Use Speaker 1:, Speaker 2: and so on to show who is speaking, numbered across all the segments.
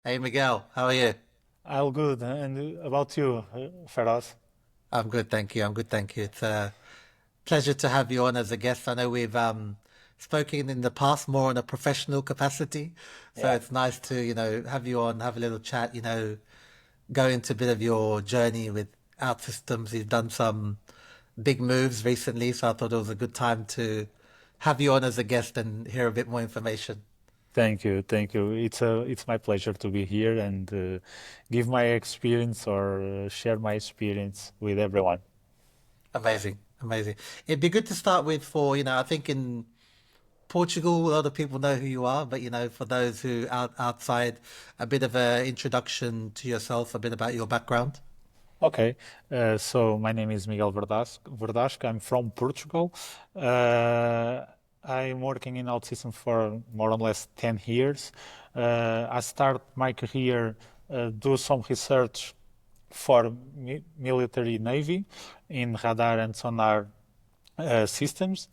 Speaker 1: Hey Miguel, how are you?
Speaker 2: All good. And about you, Feroz?
Speaker 1: I'm good, thank you. I'm good, thank you. It's a pleasure to have you on as a guest. I know we've spoken in the past more in a professional capacity, so
Speaker 2: Yeah.
Speaker 1: it's nice to, have you on, have a little chat, go into a bit of your journey with OutSystems. You've done some big moves recently, so I thought it was a good time to have you on as a guest and hear a bit more information.
Speaker 2: Thank you. Thank you. It's my pleasure to be here and give my experience or share my experience with everyone.
Speaker 1: Amazing, amazing. It'd be good to start with I think in Portugal, a lot of people know who you are, but for those who outside, a bit of an introduction to yourself, a bit about your background.
Speaker 2: Okay. So my name is Miguel Verdasca. I'm from Portugal. Uh, I'm working in OutSystems for more or less 10 years. I start my career do some research for military navy in radar and sonar systems.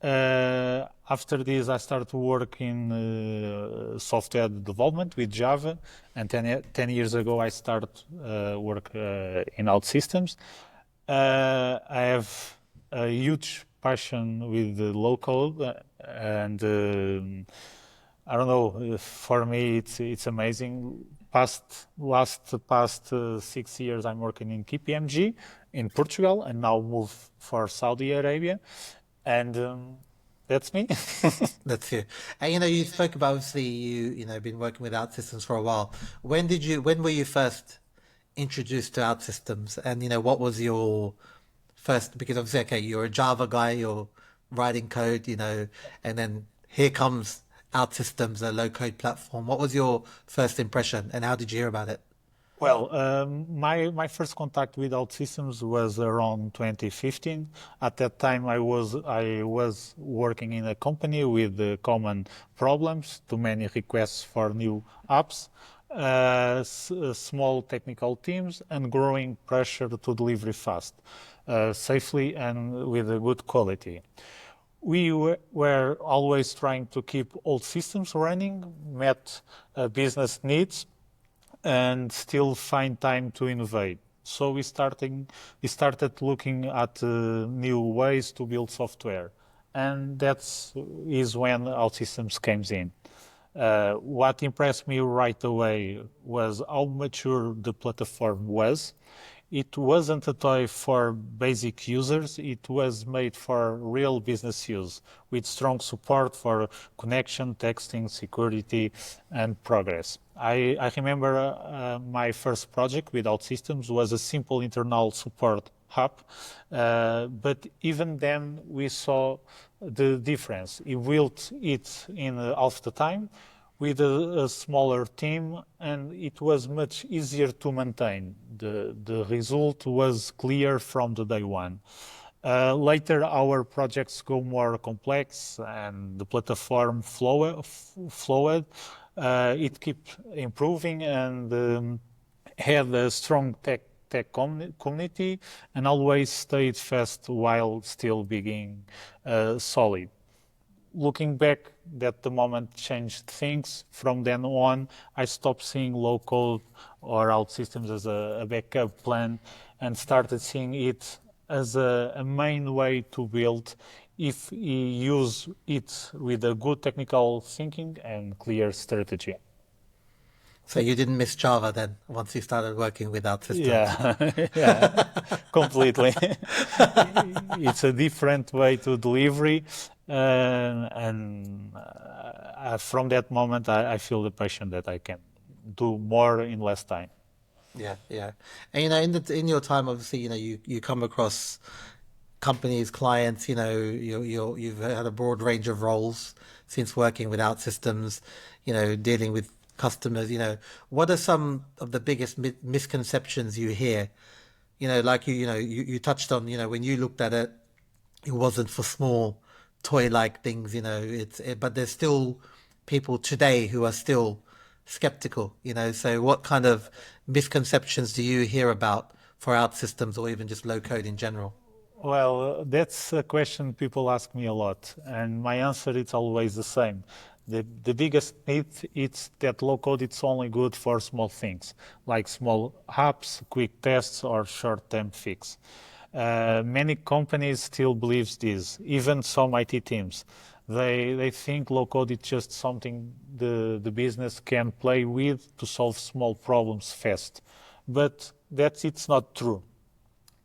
Speaker 2: After this, I started to work in software development with Java, and 10 years ago, I started work in OutSystems. I have a huge passion with the low code, and I don't know. For me, it's amazing. Past 6 years, I'm working in KPMG in Portugal, and now move for Saudi Arabia, and that's me.
Speaker 1: That's you. And you spoke about obviously been working with OutSystems for a while. When were you first introduced to OutSystems? And what was your first? Because obviously, okay, you're a Java guy, you're writing code, and then here comes OutSystems, a low code platform. What was your first impression, and how did you hear about it?
Speaker 2: Well, my first contact with OutSystems was around 2015. At that time, I was working in a company with common problems, too many requests for new apps, small technical teams, and growing pressure to deliver fast, safely, and with a good quality. We were always trying to keep old systems running, met business needs, and still find time to innovate. So we started looking at new ways to build software, and that's is when OutSystems comes in. What impressed me right away was how mature the platform was. It wasn't a toy for basic users, it was made for real business use, with strong support for connection, texting, security, and progress. I remember my first project with OutSystems was a simple internal support hub, but even then we saw the difference. He built it in half the time with a smaller team, and it was much easier to maintain. The result was clear from the day one. Later, our projects go more complex, and the platform flowed. It kept improving and had a strong community, and always stayed fast while still being solid. Looking back, that the moment changed things. From then on, I stopped seeing low code or out systems as a backup plan and started seeing it as a main way to build if you use it with a good technical thinking and clear strategy.
Speaker 1: So you didn't miss Java then once you started working with OutSystems.
Speaker 2: Yeah, yeah, completely. It's a different way to delivery, and from that moment, I feel the passion that I can do more in less time.
Speaker 1: Yeah, yeah. And in your time, obviously, you come across companies, clients, you've had a broad range of roles since working with OutSystems, dealing with customers, what are some of the biggest misconceptions you hear? Like you touched on, when you looked at it, it wasn't for small toy-like things, but there's still people today who are still skeptical, so what kind of misconceptions do you hear about for OutSystems or even just low code in general?
Speaker 2: Well, that's a question people ask me a lot, and my answer is always the same. The biggest myth is that low code it's only good for small things like small apps, quick tests, or short-term fix. Many companies still believes this, even some IT teams. They think low code is just something the business can play with to solve small problems fast. But it's not true.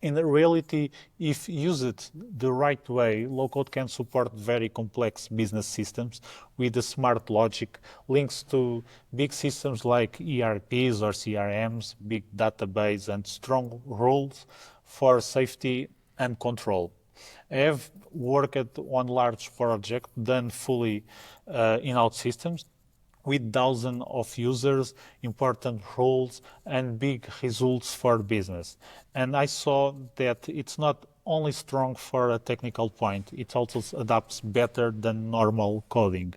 Speaker 2: In reality, if used the right way, low-code can support very complex business systems with a smart logic, links to big systems like ERPs or CRMs, big database, and strong rules for safety and control. I have worked on large projects done fully in OutSystems with thousands of users, important roles, and big results for business. And I saw that it's not only strong for a technical point, it also adapts better than normal coding.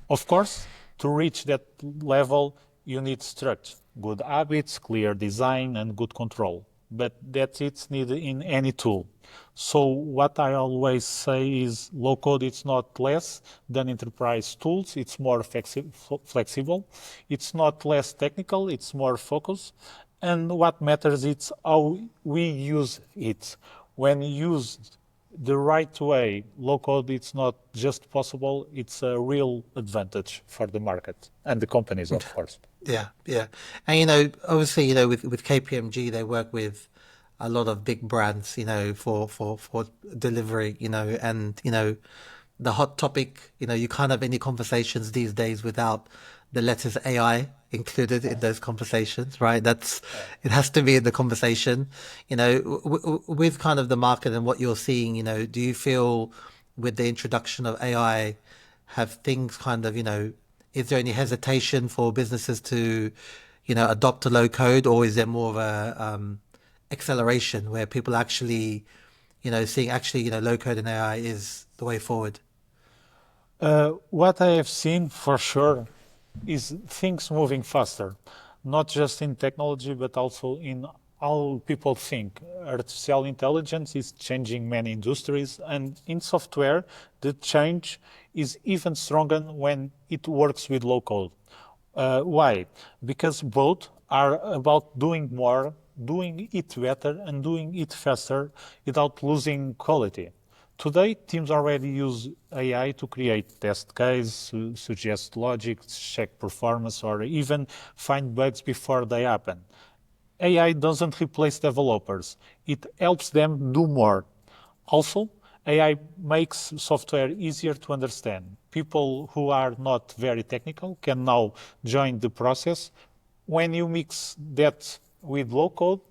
Speaker 2: Of course, to reach that level, you need structure, good habits, clear design, and good control. But it's needed in any tool. So what I always say is low code it's not less than enterprise tools, it's more flexible. It's not less technical, it's more focused. And what matters is how we use it. When used the right way, low code it's not just possible, it's a real advantage for the market and the companies, of course.
Speaker 1: Yeah, yeah. And obviously, with KPMG, they work with a lot of big brands, for delivery, and the hot topic, you can't have any conversations these days without the letters AI included in those conversations, right? It has to be in the conversation, with kind of the market and what you're seeing, do you feel with the introduction of AI, have things kind of, is there any hesitation for businesses to, adopt a low code, or is there more of a acceleration where people actually, seeing actually, low code and AI is the way forward?
Speaker 2: What I have seen for sure is things moving faster, not just in technology, but also in how people think. Artificial intelligence is changing many industries, and in software, the change is even stronger when it works with low code. Why? Because both are about doing more, doing it better, and doing it faster without losing quality. Today, teams already use AI to create test cases, suggest logic, check performance, or even find bugs before they happen. AI doesn't replace developers. It helps them do more. Also, AI makes software easier to understand. People who are not very technical can now join the process. When you mix that with low code,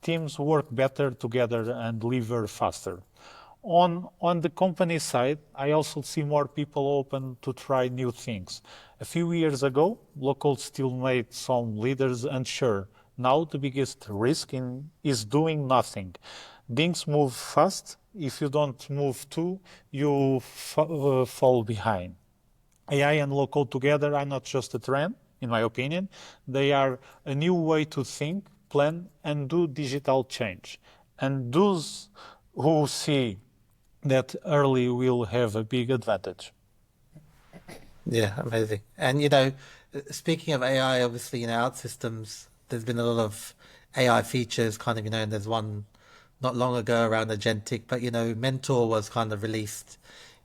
Speaker 2: teams work better together and deliver faster. On the company side, I also see more people open to try new things. A few years ago, local still made some leaders unsure. Now the biggest risk is doing nothing. Things move fast. If you don't move too, you fall behind. AI and local together are not just a trend, in my opinion. They are a new way to think, plan, and do digital change. And those who see that early will have a big advantage.
Speaker 1: Yeah, amazing. And speaking of AI, obviously, OutSystems, there's been a lot of AI features kind of, and there's one not long ago around agentic, but Mentor was kind of released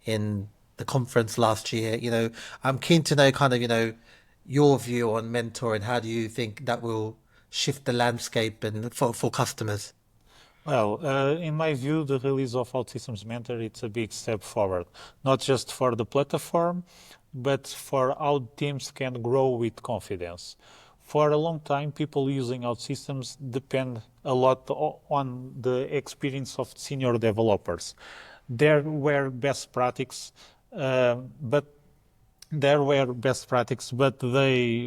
Speaker 1: in the conference last year. I'm keen to know kind of, your view on Mentor and how do you think that will shift the landscape and for customers?
Speaker 2: Well, in my view, the release of OutSystems Mentor, it's a big step forward, not just for the platform, but for how teams can grow with confidence. For a long time, people using OutSystems depend a lot on the experience of senior developers. There were best practices, but they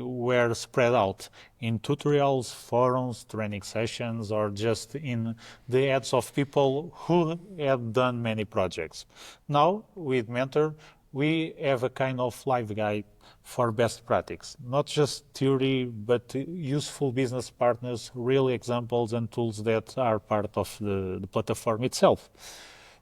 Speaker 2: were spread out in tutorials, forums, training sessions, or just in the heads of people who had done many projects. Now, with Mentor, we have a kind of live guide for best practice, not just theory, but useful business partners, real examples and tools that are part of the platform itself.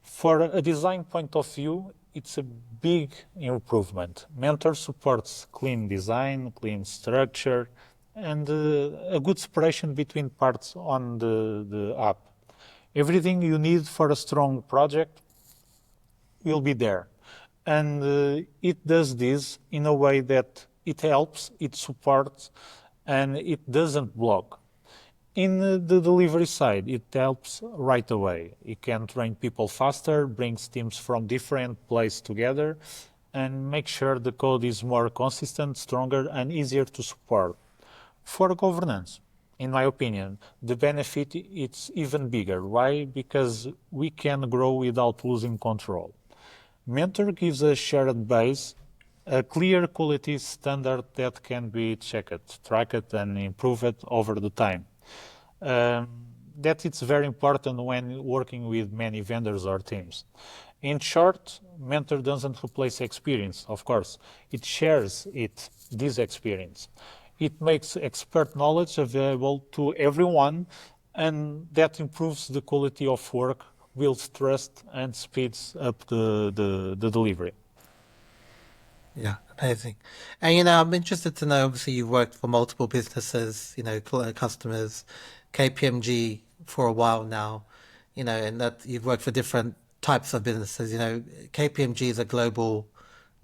Speaker 2: For a design point of view, it's a big improvement. Mentor supports clean design, clean structure, and a good separation between parts on the app. Everything you need for a strong project will be there. And it does this in a way that it helps, it supports, and it doesn't block. In the delivery side, it helps right away. It can train people faster, brings teams from different places together, and make sure the code is more consistent, stronger, and easier to support. For governance, in my opinion, the benefit is even bigger. Why? Because we can grow without losing control. Mentor gives a shared base, a clear quality standard that can be checked, tracked, and improved over the time. Um, that it's very important when working with many vendors or teams. In short, Mentor doesn't replace experience, of course. It shares this experience. It makes expert knowledge available to everyone, and that improves the quality of work, builds trust, and speeds up the delivery.
Speaker 1: Yeah, amazing. And I'm interested to know. Obviously, you've worked for multiple businesses, customers, KPMG for a while now, and that you've worked for different types of businesses. KPMG is a global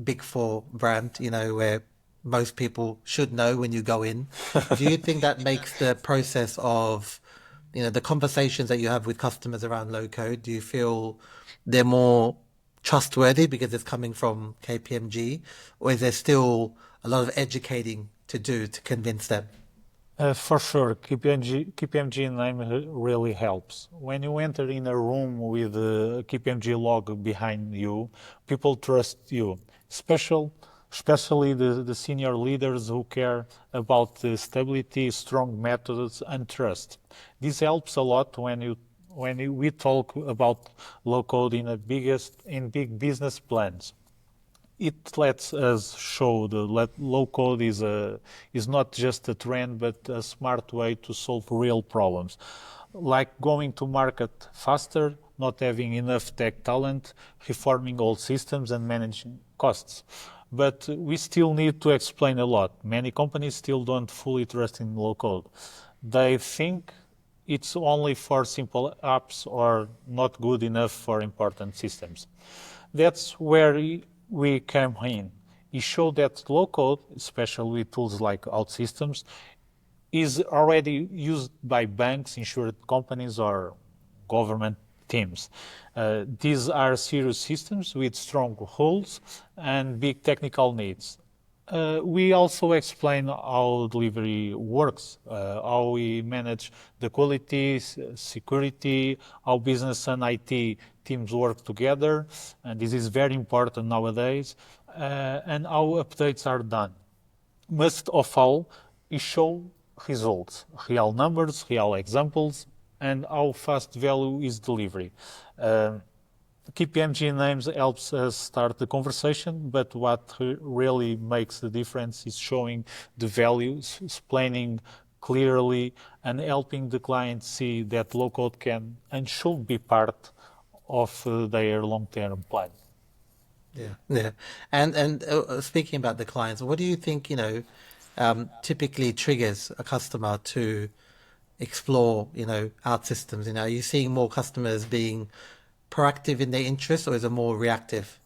Speaker 1: Big Four brand, where most people should know when you go in. Do you think that makes the process of, the conversations that you have with customers around low code, do you feel they're more trustworthy because it's coming from KPMG, or is there still a lot of educating to do to convince them?
Speaker 2: For sure, KPMG name really helps. When you enter in a room with a KPMG logo behind you, people trust you. Especially the senior leaders who care about the stability, strong methods, and trust. This helps a lot we talk about low code in big business plans. It lets us show low code is not just a trend, but a smart way to solve real problems, like going to market faster, not having enough tech talent, reforming old systems, and managing costs. But we still need to explain a lot. Many companies still don't fully trust in low code. They think it's only for simple apps or not good enough for important systems. That's where we came in. It showed that low code, especially with tools like OutSystems, is already used by banks, insurance companies, or government teams. These are serious systems with strong holes and big technical needs. We also explain how delivery works, how we manage the quality, security, how business and IT teams work together, and this is very important nowadays, and how updates are done. Most of all, we show results, real numbers, real examples, and how fast value is delivered. KPMG names helps us start the conversation, but what really makes the difference is showing the values, explaining clearly, and helping the client see that low code can and should be part of their long-term plan.
Speaker 1: Yeah, yeah. And speaking about the clients, what do you think, typically triggers a customer to explore, OutSystems? Are you seeing more customers being proactive in their interests, or is it more reactive?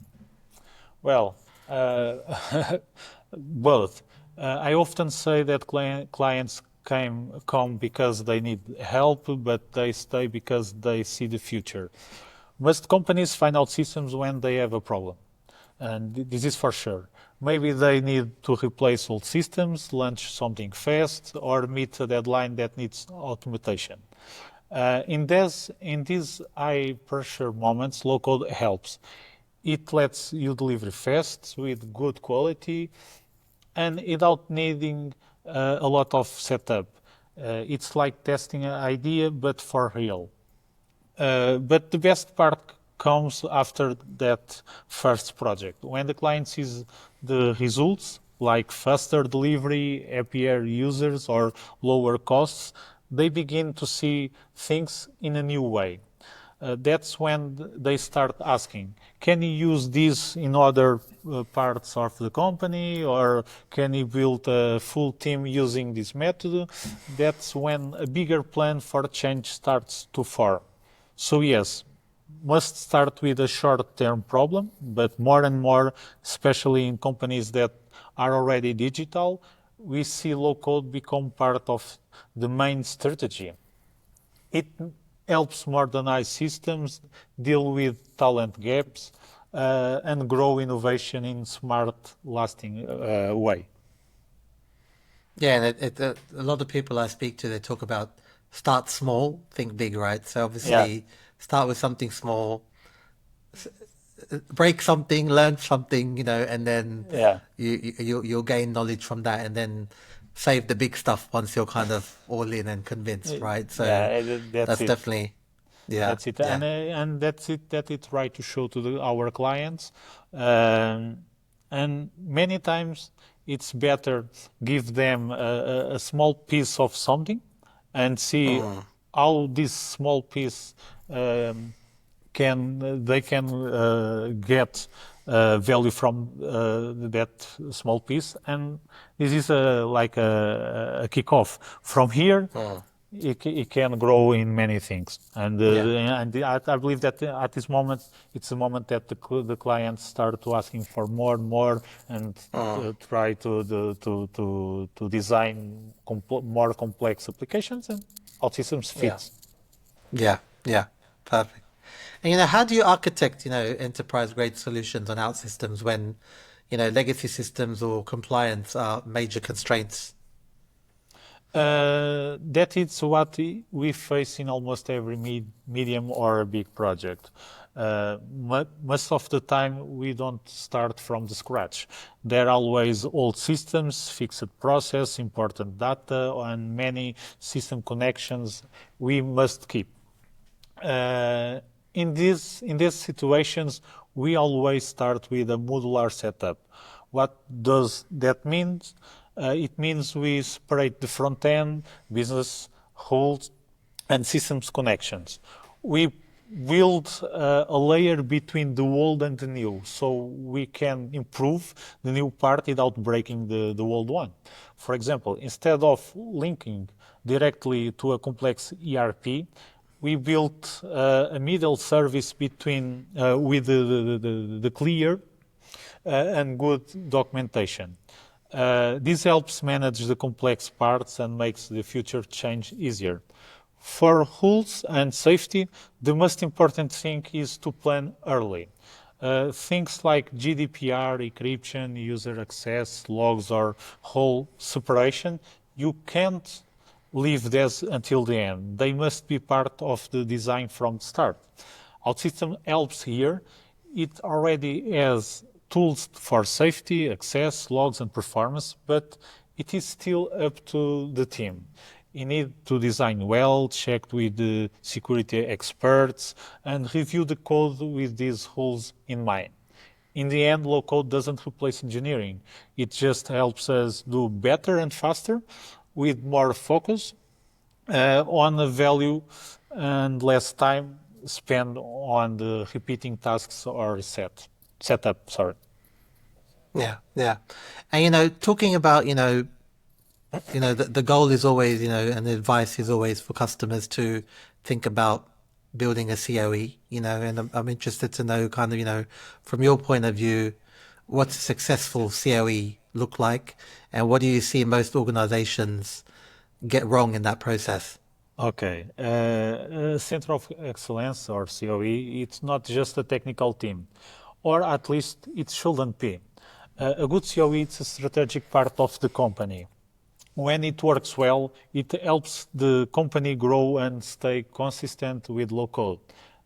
Speaker 2: Well, both. I often say that clients come because they need help, but they stay because they see the future. Most companies find out systems when they have a problem, and this is for sure. Maybe they need to replace old systems, launch something fast, or meet a deadline that needs automation. In these high pressure moments, low code helps. It lets you deliver fast with good quality and without needing a lot of setup. It's like testing an idea, but for real. But the best part comes after that first project. When the client sees the results, like faster delivery, happier users, or lower costs, they begin to see things in a new way. that's when they start asking, can you use this in other parts of the company, or can you build a full team using this method? That's when a bigger plan for change starts to form. So yes, must start with a short-term problem, but more and more, especially in companies that are already digital, we see low-code become part of the main strategy. It helps modernize systems, deal with talent gaps, and grow innovation in smart, lasting way.
Speaker 1: Yeah, and a lot of people I speak to, they talk about start small, think big, right? So
Speaker 2: Yeah,
Speaker 1: obviously, start with something small, break something, learn something, and then
Speaker 2: yeah.
Speaker 1: you'll gain knowledge from that, and then save the big stuff once you're kind of all in and convinced, right? So
Speaker 2: Yeah, that's
Speaker 1: that's
Speaker 2: it.
Speaker 1: definitely, yeah,
Speaker 2: That's it,
Speaker 1: yeah.
Speaker 2: and that's it. That it try to show to our clients, um, and many times it's better give them a small piece of something, and see how this small piece um, can they can get value from that small piece, and this is like a kickoff. From here, it can grow in many things,
Speaker 1: Yeah.
Speaker 2: and I believe that at this moment it's a moment that the clients start to asking for more and more, and try to design more complex applications, and OutSystems
Speaker 1: Yeah.
Speaker 2: fits.
Speaker 1: Yeah. Yeah. Perfect. And how do you architect, enterprise grade solutions on OutSystems when, legacy systems or compliance are major constraints?
Speaker 2: That is what we face in almost every medium or a big project. Most of the time, we don't start from the scratch. There are always old systems, fixed process, important data, and many system connections we must keep. Uh, in these situations, we always start with a modular setup. What does that mean? It means we separate the front end, business rules, and systems connections. We build a layer between the old and the new, so we can improve the new part without breaking the old one. For example, instead of linking directly to a complex ERP, we built a middle service between with the clear and good documentation. This helps manage the complex parts and makes the future change easier. For rules and safety, the most important thing is to plan early. Things like GDPR, encryption, user access, logs, or whole separation, you can't leave this until the end. They must be part of the design from the start. OutSystem helps here. It already has tools for safety, access, logs, and performance, but it is still up to the team. You need to design well, check with the security experts, and review the code with these rules in mind. In the end, low code doesn't replace engineering. It just helps us do better and faster with more focus on the value and less time spent on the repeating tasks or setup. Sorry.
Speaker 1: Yeah. Yeah. And, talking about, the goal is always, and the advice is always for customers to think about building a COE, and I'm interested to know kind of, from your point of view, what's a successful COE look like, and what do you see most organizations get wrong in that process?
Speaker 2: Okay. Center of Excellence or COE, it's not just a technical team, or at least it shouldn't be. A good COE is a strategic part of the company. When it works well, it helps the company grow and stay consistent with low code.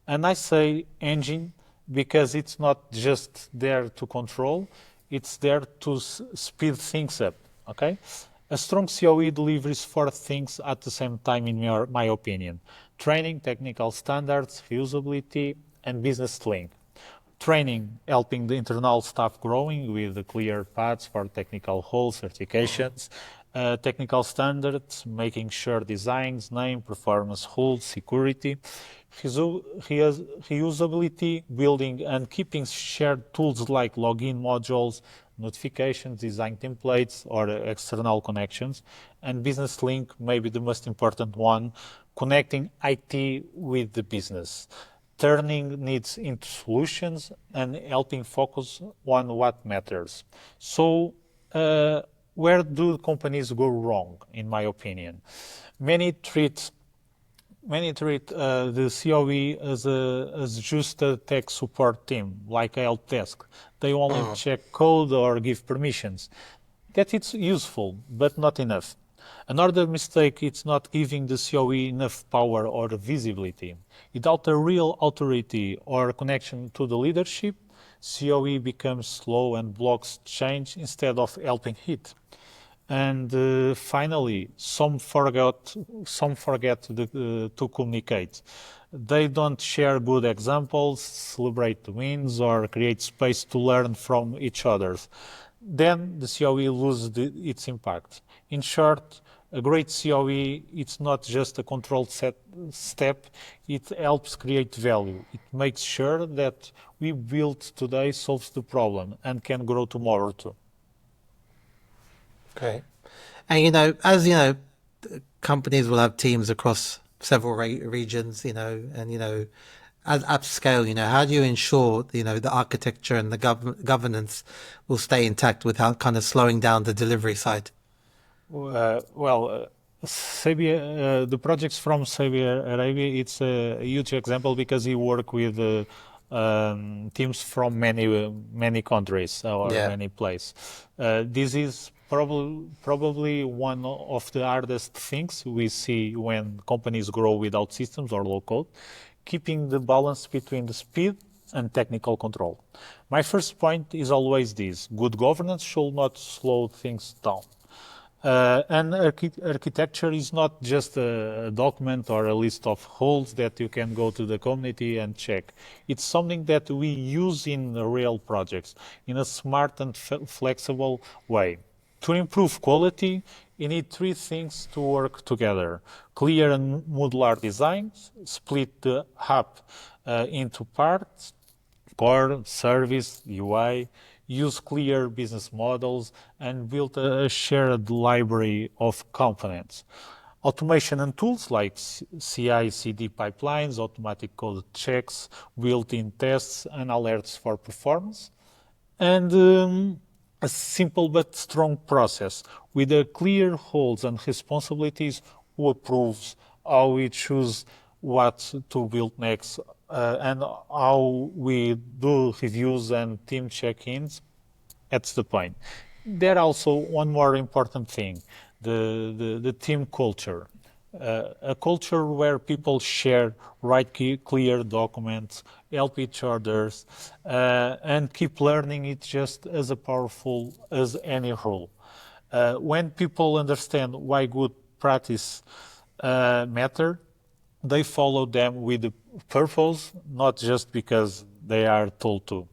Speaker 2: And I say engine because it's not just there to control, it's there to speed things up. Okay? A strong COE delivers four things at the same time, in my opinion: training, technical standards, reusability, and business link. Training, helping the internal staff growing with the clear paths for technical roles, certifications, technical standards, making sure designs, name, performance, rules, security, reusability, building and keeping shared tools like login modules, notifications, design templates, or external connections, and business link, maybe the most important one, connecting IT with the business, turning needs into solutions and helping focus on what matters. So, where do companies go wrong, in my opinion? Many treat the COE as just a tech support team, like a help desk. They only check code or give permissions. That it's useful, but not enough. Another mistake is not giving the COE enough power or visibility. Without a real authority or connection to the leadership, COE becomes slow and blocks change instead of helping it. And finally, some forget to communicate. They don't share good examples, celebrate wins, or create space to learn from each other. Then the COE loses its impact. In short, a great COE, it's not just a controlled step, it helps create value. It makes sure that we build today solves the problem and can grow tomorrow too.
Speaker 1: Okay. And as companies will have teams across several regions, and at scale, how do you ensure the architecture and the governance will stay intact without kind of slowing down the delivery side?
Speaker 2: The projects from Saudi Arabia, it's a huge example because he work with teams from many countries or
Speaker 1: Yeah.
Speaker 2: many places. This is probably one of the hardest things we see when companies grow without systems or low code, keeping the balance between the speed and technical control. My first point is always this: good governance should not slow things down. And architecture is not just a document or a list of rules that you can go to the community and check. It's something that we use in real projects in a smart and flexible way. To improve quality, you need three things to work together: clear and modular designs, split the app into parts, core, service, UI, use clear business models, and build a shared library of components. Automation and tools like CI/CD pipelines, automatic code checks, built-in tests, and alerts for performance. And a simple but strong process with a clear roles and responsibilities: who approves, how we choose what to build next, and how we do reviews and team check-ins. That's the point. There also one more important thing: the team culture. A culture where people share, write clear documents, help each other, and keep learning it just as powerful as any rule. When people understand why good practice matter, they follow them with a purpose, not just because they are told to.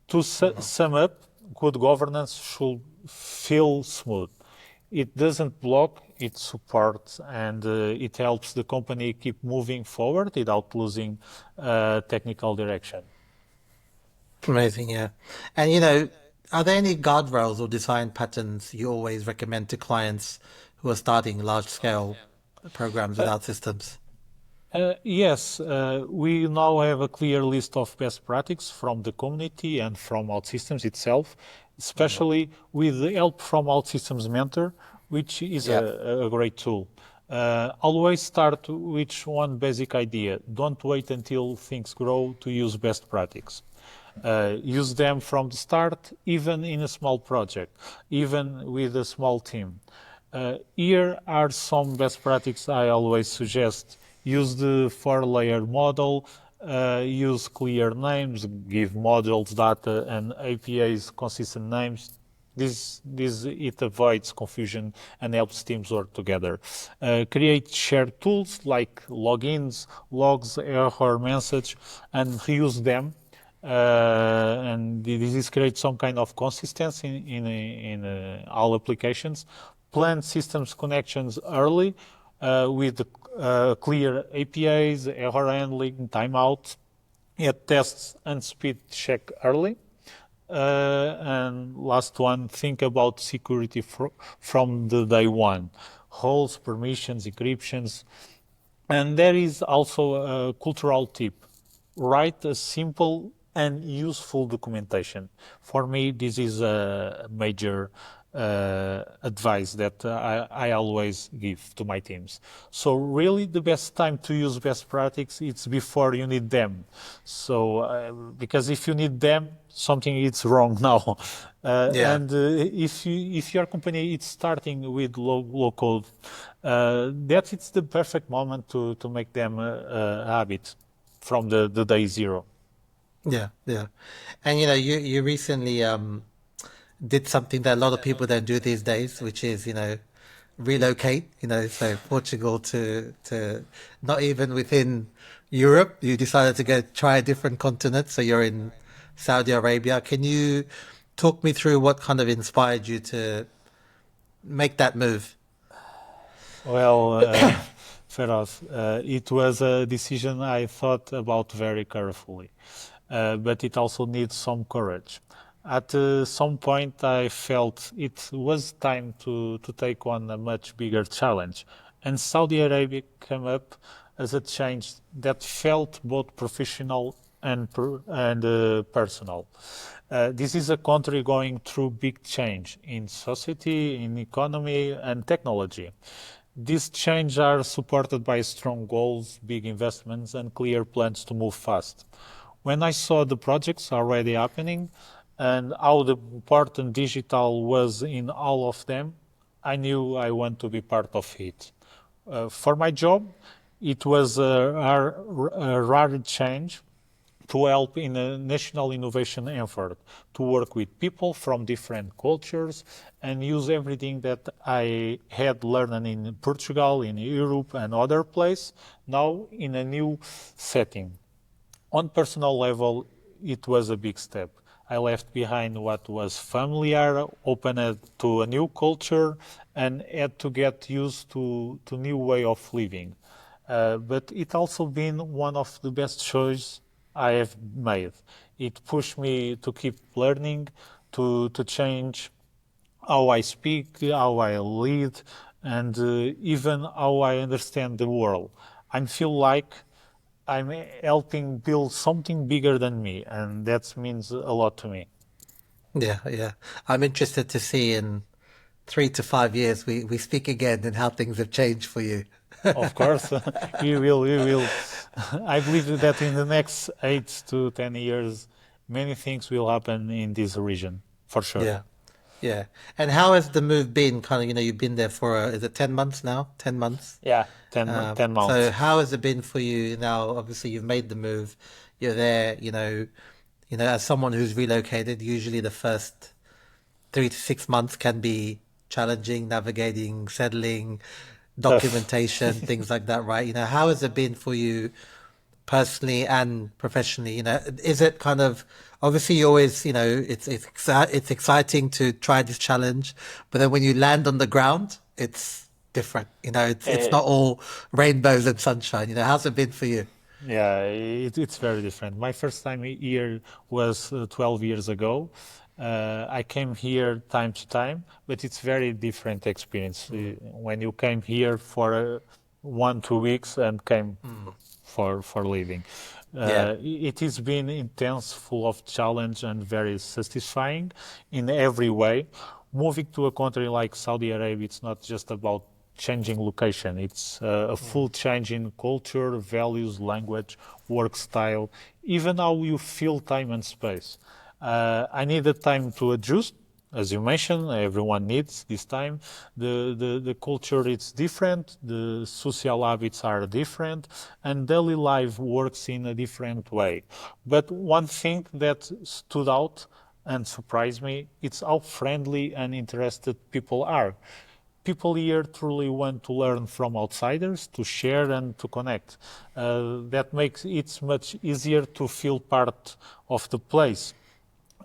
Speaker 2: To sum up, good governance should feel smooth. It doesn't block, it supports, and it helps the company keep moving forward without losing technical direction.
Speaker 1: Amazing, yeah. And are there any guardrails or design patterns you always recommend to clients who are starting large scale programs without systems?
Speaker 2: Yes, we now have a clear list of best practices from the community and from OutSystems itself, especially with the help from OutSystems Mentor, which is
Speaker 1: Yeah.
Speaker 2: a great tool. Always start with one basic idea. Don't wait until things grow to use best practices. Use them from the start, even in a small project, even with a small team. Here are some best practices I always suggest. Use the 4-layer model, use clear names, give modules, data, and APIs consistent names. It avoids confusion and helps teams work together. Create shared tools like logins, logs, error message, and reuse them. And this creates some kind of consistency in all applications. plan systems connections early with clear APIs, error handling, timeouts, add tests and speed check early. And last one, think about security from the day one. Roles, permissions, encryptions. And there is also a cultural tip. Write a simple and useful documentation. For me, this is a major advice that I always give to my teams. So really the best time to use best practices it's before you need them. So because if you need them, something is wrong now.
Speaker 1: Yeah.
Speaker 2: And if your company is starting with low code, that it's the perfect moment to make them a habit from the day zero.
Speaker 1: Yeah, yeah. And you recently did something that a lot of people don't do these days, which is, relocate, so Portugal to not even within Europe. You decided to go try a different continent, so you're in Saudi Arabia. Can you talk me through what kind of inspired you to make that move?
Speaker 2: Well, Feroz, it was a decision I thought about very carefully, but it also needs some courage. At some point, I felt it was time to take on a much bigger challenge, and Saudi Arabia came up as a change that felt both professional and personal. This is a country going through big change in society, in economy, and technology. These changes are supported by strong goals, big investments, and clear plans to move fast. When I saw the projects already happening and how the important digital was in all of them, I knew I want to be part of it. For my job, it was a rare change to help in a national innovation effort, to work with people from different cultures and use everything that I had learned in Portugal, in Europe and other places, now in a new setting. On personal level, it was a big step. I left behind what was familiar, opened to a new culture, and had to get used to new way of living. But it also been one of the best choices I have made. It pushed me to keep learning, to change how I speak, how I lead, and even how I understand the world. I feel like I'm helping build something bigger than me, and that means a lot to me.
Speaker 1: Yeah, yeah. I'm interested to see in 3 to 5 years we speak again and how things have changed for you.
Speaker 2: Of course, we will. I believe that in the next 8 to 10 years, many things will happen in this region, for sure.
Speaker 1: Yeah. Yeah. And how has the move been? Kind of, you've been there for, is it 10 months now? 10 months?
Speaker 2: Yeah, 10
Speaker 1: So
Speaker 2: months.
Speaker 1: how has it been for you now? Obviously, you've made the move. You're there, as someone who's relocated, usually the first 3 to 6 months can be challenging, navigating, settling,
Speaker 2: Tough.
Speaker 1: documentation, things like that, right? How has it been for you personally and professionally? Is it kind of obviously you always, it's exciting to try this challenge, but then when you land on the ground, it's different. It's
Speaker 2: Eh,
Speaker 1: not all rainbows and sunshine. How's it been for you?
Speaker 2: Yeah, it's very different. My first time here was 12 years ago. I came here time to time, but it's very different experience. When you came here for 1 2 weeks and came
Speaker 1: Mm.
Speaker 2: for living.
Speaker 1: Yeah.
Speaker 2: It has been intense, full of challenge and very satisfying in every way. Moving to a country like Saudi Arabia, it's not just about changing location. It's a full
Speaker 1: Mm.
Speaker 2: change in culture, values, language, work style, even how you feel time and space. I needed time to adjust. As you mentioned, everyone needs this time. The culture is different, the social habits are different, and daily life works in a different way. But one thing that stood out and surprised me, it's how friendly and interested people are. People here truly want to learn from outsiders, to share and to connect. That makes it much easier to feel part of the place.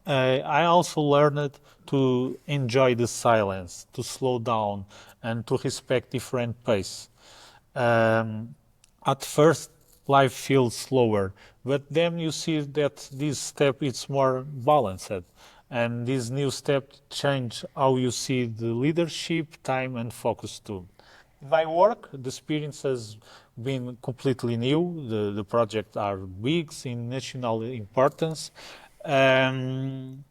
Speaker 2: I also learned to enjoy the silence, to slow down, and to respect different pace. Um, at first, life feels slower, but then you see that this step is more balanced, and this new step change how you see the leadership, time, and focus too. In my work, the experience has been completely new. The projects are big in national importance. Um,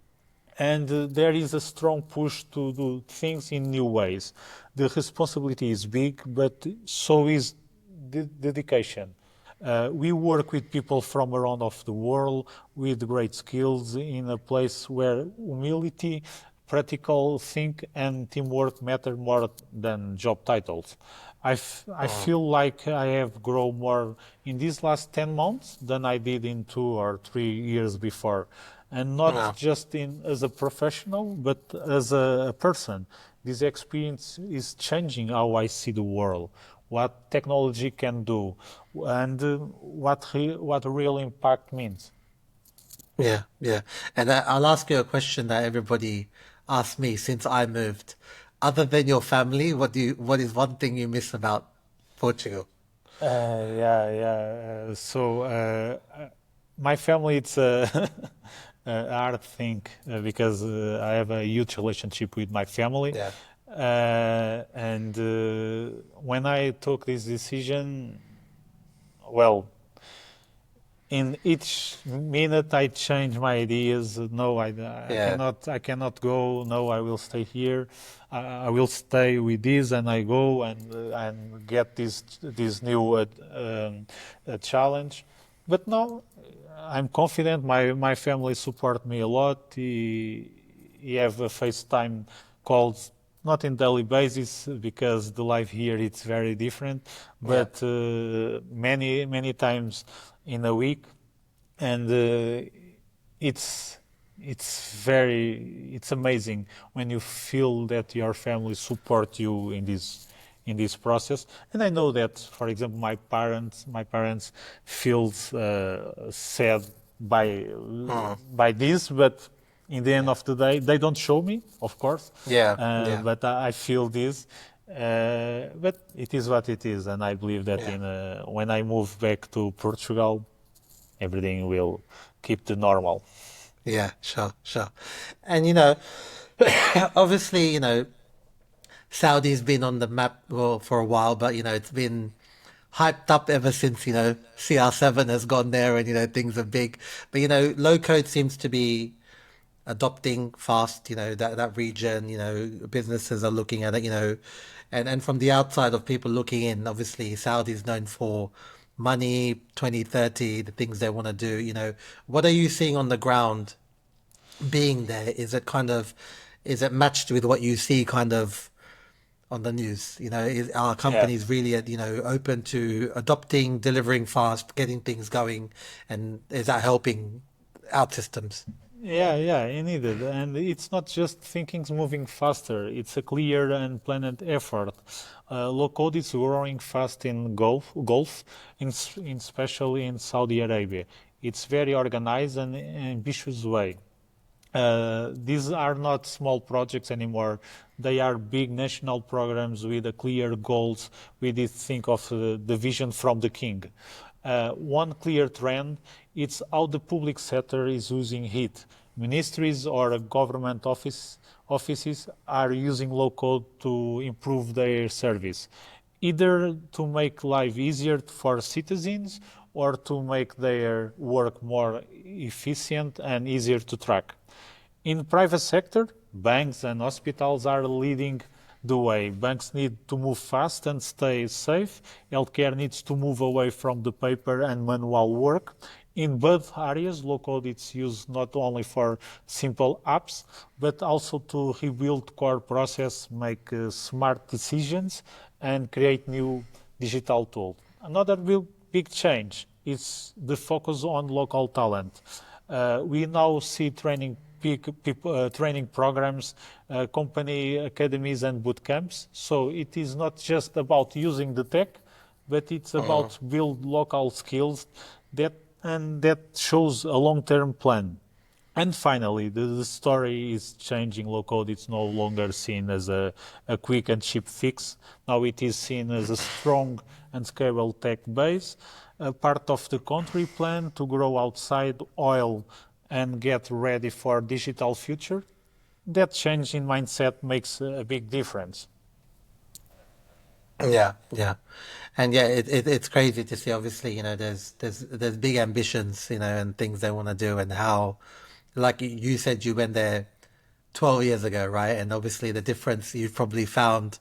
Speaker 2: and there is a strong push to do things in new ways. The responsibility is big, but so is the dedication. We work with people from around of the world with great skills in a place where humility, practical think, and teamwork matter more than job titles. I
Speaker 1: Mm.
Speaker 2: feel like I have grown more in these last 10 months than I did in 2 or 3 years before. And not
Speaker 1: Yeah.
Speaker 2: just as a professional, but as a person. This experience is changing how I see the world, what technology can do, and what real impact means.
Speaker 1: Yeah, yeah. And I'll ask you a question that everybody asked me since I moved. Other than your family, what is one thing you miss about Portugal?
Speaker 2: My family, it's a hard thing because I have a huge relationship with my family.
Speaker 1: Yeah.
Speaker 2: And when I took this decision, well, in each minute I change my ideas. No,
Speaker 1: Yeah.
Speaker 2: I cannot go. No, I will stay here. I will stay with this, and I go and get this new challenge. But no, I'm confident. My family support me a lot. He have a FaceTime calls, not in daily basis because the life here it's very different,
Speaker 1: Yeah.
Speaker 2: but many times in a week, and it's it's amazing when you feel that your family support you in this process. And I know that, for example, my parents feels sad by
Speaker 1: Mm.
Speaker 2: by this, but in the end
Speaker 1: Yeah.
Speaker 2: of the day, they don't show me, of course,
Speaker 1: Yeah. Yeah.
Speaker 2: but I feel this. But it is what it is, and I believe that
Speaker 1: Yeah.
Speaker 2: when I move back to Portugal, everything will keep to normal.
Speaker 1: Yeah. Sure. Sure. And obviously, Saudi's been on the map well, for a while, but it's been hyped up ever since CR7 has gone there, and things are big. But low code seems to be adopting fast. That region. Businesses are looking at it. And from the outside of people looking in, obviously Saudi is known for money, 2030, the things they want to do. What are you seeing on the ground being there? Is it matched with what you see kind of on the news? Are
Speaker 2: Yeah.
Speaker 1: companies really, open to adopting, delivering fast, getting things going, and is that helping out systems?
Speaker 2: Yeah, indeed. And it's not just thinking's moving faster, it's a clear and planned effort. Low code is growing fast in Gulf, especially in Saudi Arabia. It's very organized and ambitious way. These are not small projects anymore. They are big national programs with a clear goals. We did think of the vision from the king. One clear trend is how the public sector is using it. Ministries or government offices are using low code to improve their service, either to make life easier for citizens or to make their work more efficient and easier to track. In private sector, banks and hospitals are leading the way. Banks need to move fast and stay safe. Healthcare needs to move away from the paper and manual work. In both areas, low code is used not only for simple apps, but also to rebuild core process, make smart decisions, and create new digital tools. Another big change is the focus on local talent. We now see training programs, company academies, and boot camps. So it is not just about using the tech, but it's
Speaker 1: Mm.
Speaker 2: about build local skills that shows a long-term plan. And finally, the story is changing. Low code, it's no longer seen as a quick and cheap fix. Now it is seen as a strong and scalable tech base, a part of the country plan to grow outside oil and get ready for digital future. That change in mindset makes a big difference.
Speaker 1: Yeah, yeah, and yeah, it's crazy to see. Obviously, there's big ambitions, and things they want to do, and how, like you said, you went there 12 years ago, right? And obviously, the difference you've probably found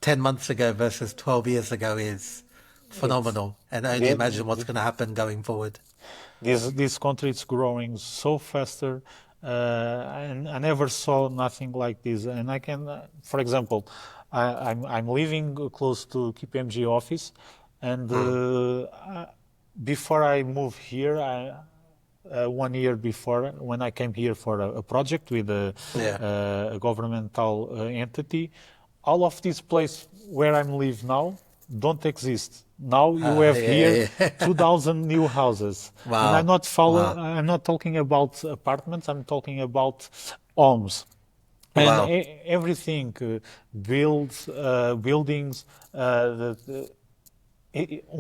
Speaker 1: 10 months ago versus 12 years ago is
Speaker 2: It's
Speaker 1: phenomenal, and only
Speaker 2: the,
Speaker 1: imagine what's
Speaker 2: the,
Speaker 1: going to happen going forward.
Speaker 2: this country is growing so faster, and I never saw nothing like this. And I can, for example, I'm living close to KPMG office, and
Speaker 1: Mm.
Speaker 2: before I moved here, 1 year before, when I came here for a project with
Speaker 1: Yeah.
Speaker 2: a governmental entity, all of these places where I'm live now don't exist. Now you have here
Speaker 1: Yeah, yeah.
Speaker 2: 2,000 new houses, and
Speaker 1: Wow. Wow.
Speaker 2: I'm not talking about apartments. I'm talking about homes and
Speaker 1: Wow.
Speaker 2: everything, buildings.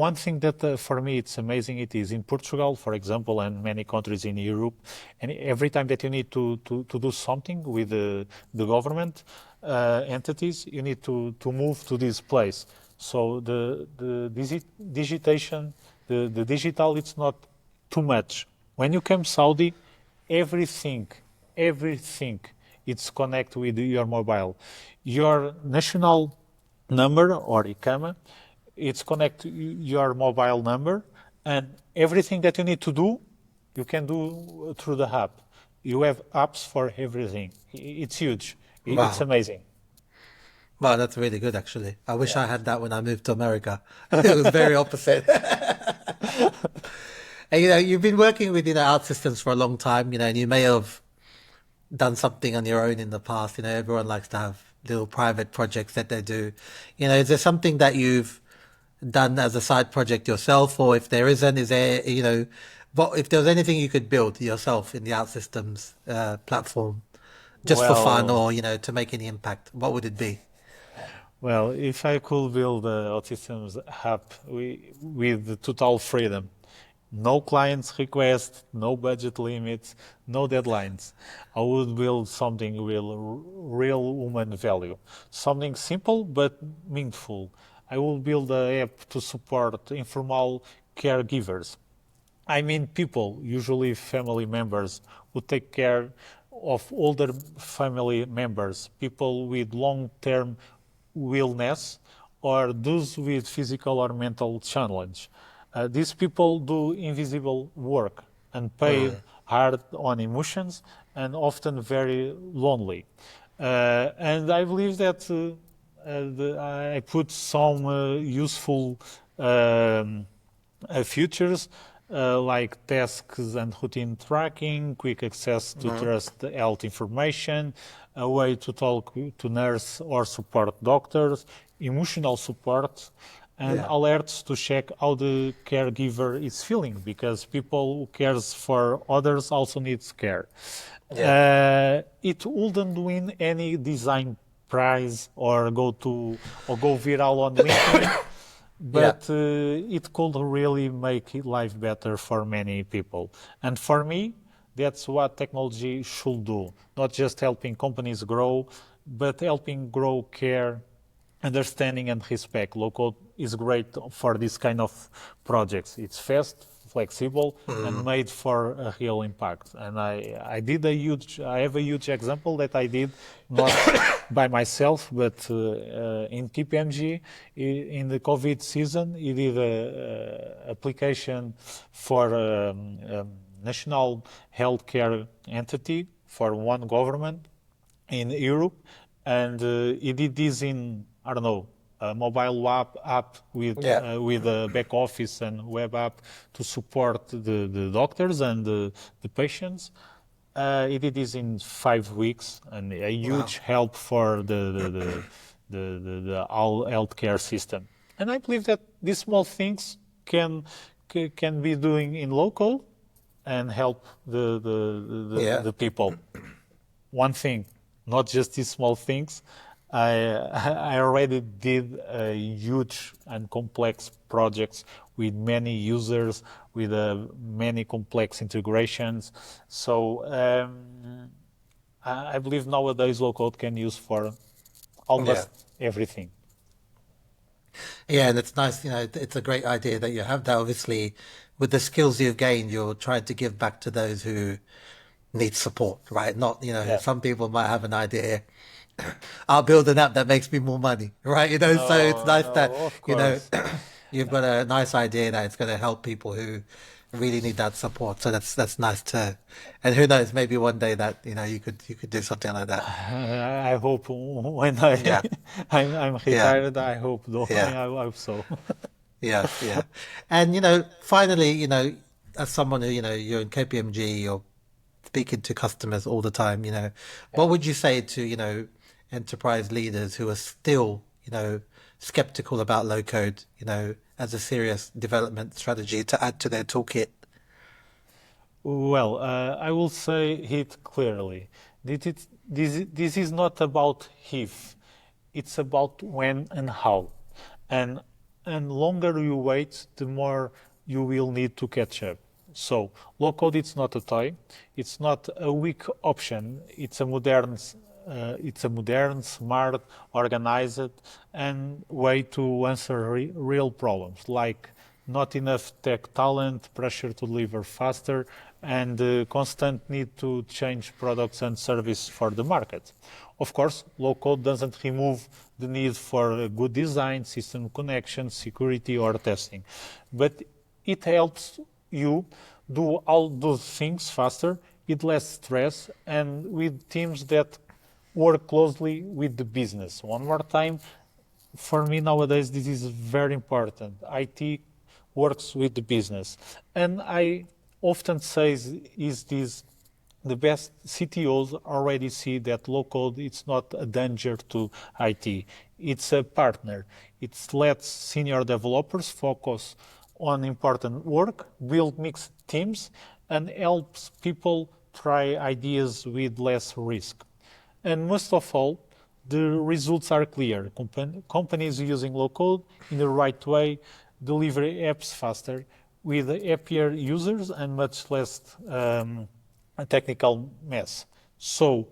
Speaker 2: One thing that for me it's amazing it is in Portugal, for example, and many countries in Europe, and every time that you need to do something with the government entities, you need to move to this place. So the digitation, the digital, it's not too much. When you come Saudi, everything, everything, it's connect with your mobile. Your national number or ICAMA, it's connect your mobile number, and everything that you need to do, you can do through the app. You have apps for everything. It's huge. It's
Speaker 1: Wow.
Speaker 2: amazing.
Speaker 1: Wow, that's really good actually. I wish
Speaker 2: Yeah.
Speaker 1: I had that when I moved to America. It was very opposite. And you've been working with, OutSystems for a long time, and you may have done something on your own in the past. Everyone likes to have little private projects that they do. Is there something that you've done as a side project yourself, or if there isn't, is there, what if there was anything you could build yourself in the OutSystems platform, just for fun
Speaker 2: Well,
Speaker 1: or to make any impact? What would it be?
Speaker 2: well, if I could build a OutSystems app with total freedom, no clients request, no budget limits, no deadlines, I would build something real human value, something simple but meaningful. I will build an app to support informal caregivers. I mean, people, usually family members, who take care of older family members, people with long term illness, or those with physical or mental challenge. These people do invisible work and pay
Speaker 1: Mm.
Speaker 2: hard on emotions and often very lonely. And I believe that I put some useful features like tasks and routine tracking, quick access to
Speaker 1: Mm.
Speaker 2: trust health information, a way to talk to nurse or support doctors, emotional support, and
Speaker 1: Yeah.
Speaker 2: alerts to check how the caregiver is feeling because people who cares for others also needs care.
Speaker 1: Yeah.
Speaker 2: It wouldn't win any design prize or go viral on LinkedIn,
Speaker 1: Yeah.
Speaker 2: but it could really make life better for many people. And for me, that's what technology should do, not just helping companies grow, but helping grow care, understanding and respect. Low code is great for this kind of projects. It's fast, flexible, and
Speaker 1: Mm.
Speaker 2: made for a real impact. And I have a huge example that I did not by myself, but in KPMG in the COVID season, he did a application for national healthcare entity for one government in Europe, and he did this in I don't know a mobile app
Speaker 1: Yeah.
Speaker 2: with a back office and web app to support the doctors and the patients. He did this in 5 weeks, and a
Speaker 1: Wow.
Speaker 2: huge help for the all healthcare system. And I believe that these small things can be doing in local, and help
Speaker 1: Yeah.
Speaker 2: the people. One thing, not just these small things. I I already did huge and complex projects with many users, with many complex integrations. So I believe nowadays low code can use for
Speaker 1: Yeah.
Speaker 2: almost everything.
Speaker 1: Yeah, and it's nice, it's a great idea that you have that. Obviously, with the skills you've gained, you're trying to give back to those who need support, right? Not,
Speaker 2: Yeah.
Speaker 1: some people might have an idea. I'll build an app that makes me more money, right? So it's
Speaker 2: No,
Speaker 1: nice that,
Speaker 2: no, of
Speaker 1: you know,
Speaker 2: course.
Speaker 1: you've got a nice idea that it's going to help people who really need that support. So that's nice to, and who knows, maybe one day that, you could do something like that.
Speaker 2: I hope when
Speaker 1: Yeah,
Speaker 2: I'm
Speaker 1: yeah,
Speaker 2: retired, I hope though. I
Speaker 1: yeah.
Speaker 2: hope so.
Speaker 1: Yeah, yeah. And finally, as someone who, you're in KPMG, you're speaking to customers all the time, what would you say to, enterprise leaders who are still, skeptical about low code, as a serious development strategy to add to their toolkit?
Speaker 2: Well, I will say it clearly. This is not about if, it's about when and how. And and longer you wait, the more you will need to catch up. So low code it's not a toy, it's not a weak option. It's a modern, smart, organized, and way to answer real problems like not enough tech talent, pressure to deliver faster, and the constant need to change products and service for the market. Of course, low code doesn't remove the need for good design, system connection, security, or testing, but it helps you do all those things faster, with less stress, and with teams that work closely with the business. One more time, for me nowadays, this is very important. IT works with the business. And I often say is this the best CTOs already see that low code it's not a danger to IT. It's a partner. It lets senior developers focus on important work, build mixed teams, and helps people try ideas with less risk. And most of all, the results are clear. Companies using low code in the right way deliver apps faster with happier users and much less a technical mess. So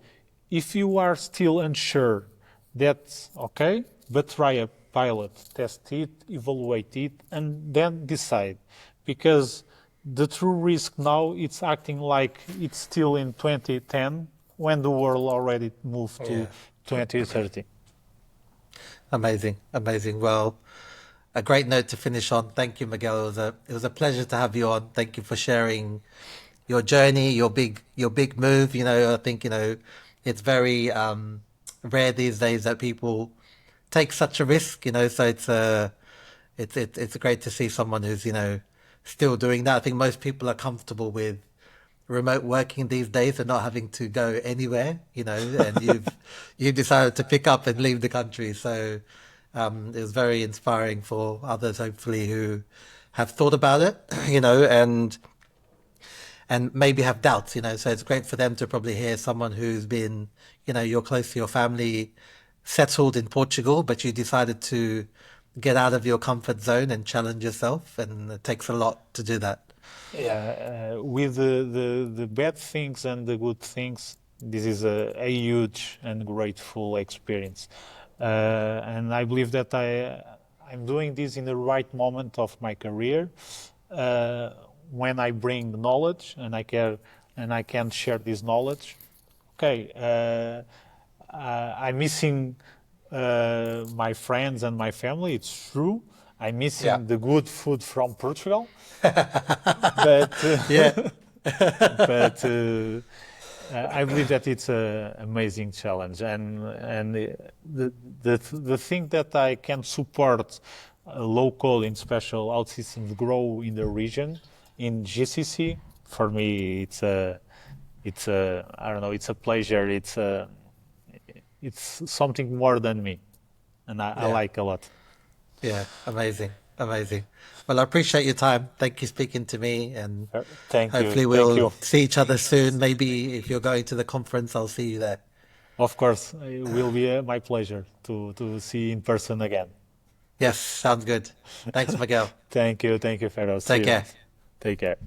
Speaker 2: if you are still unsure, that's okay, but try a pilot, test it, evaluate it, and then decide. Because the true risk now it's acting like it's still in 2010 when the world already moved to
Speaker 1: Yeah.
Speaker 2: 2030.
Speaker 1: Amazing, amazing. Well, a great note to finish on. Thank you, Miguel. It was a pleasure to have you on. Thank you for sharing your journey, your big move. I think it's very rare these days that people take such a risk. So it's great to see someone who's still doing that. I think most people are comfortable with remote working these days and not having to go anywhere. And you've decided to pick up and leave the country. So it was very inspiring for others, hopefully, who have thought about it. And maybe have doubts. So it's great for them to probably hear someone who's been, you're close to your family, settled in Portugal, but you decided to get out of your comfort zone and challenge yourself, and it takes a lot to do that.
Speaker 2: Yeah, with the bad things and the good things, this is a huge and grateful experience. And I believe that I'm doing this in the right moment of my career, uh, when I bring knowledge and I can share this knowledge. Okay, I'm missing my friends and my family. It's true. I'm
Speaker 1: Yeah.
Speaker 2: missing the good food from Portugal, but
Speaker 1: Yeah.
Speaker 2: I believe that it's an amazing challenge, and the thing that I can support local, in special OutSystems grow in the region in GCC. For me, it's a I don't know, it's a pleasure. It's something more than me, and I
Speaker 1: Yeah.
Speaker 2: like a lot.
Speaker 1: Yeah. Amazing. Amazing. Well, I appreciate your time. Thank you speaking to me, and
Speaker 2: Thank you.
Speaker 1: hopefully
Speaker 2: Thank
Speaker 1: we'll
Speaker 2: you.
Speaker 1: see each other soon. Maybe if you're going to the conference, I'll see you there.
Speaker 2: Of course, it will be my pleasure to see you in person again.
Speaker 1: Yes, sounds good. Thanks, Miguel.
Speaker 2: Thank you, Pharaoh. See
Speaker 1: Take
Speaker 2: you.
Speaker 1: care.
Speaker 2: Take care.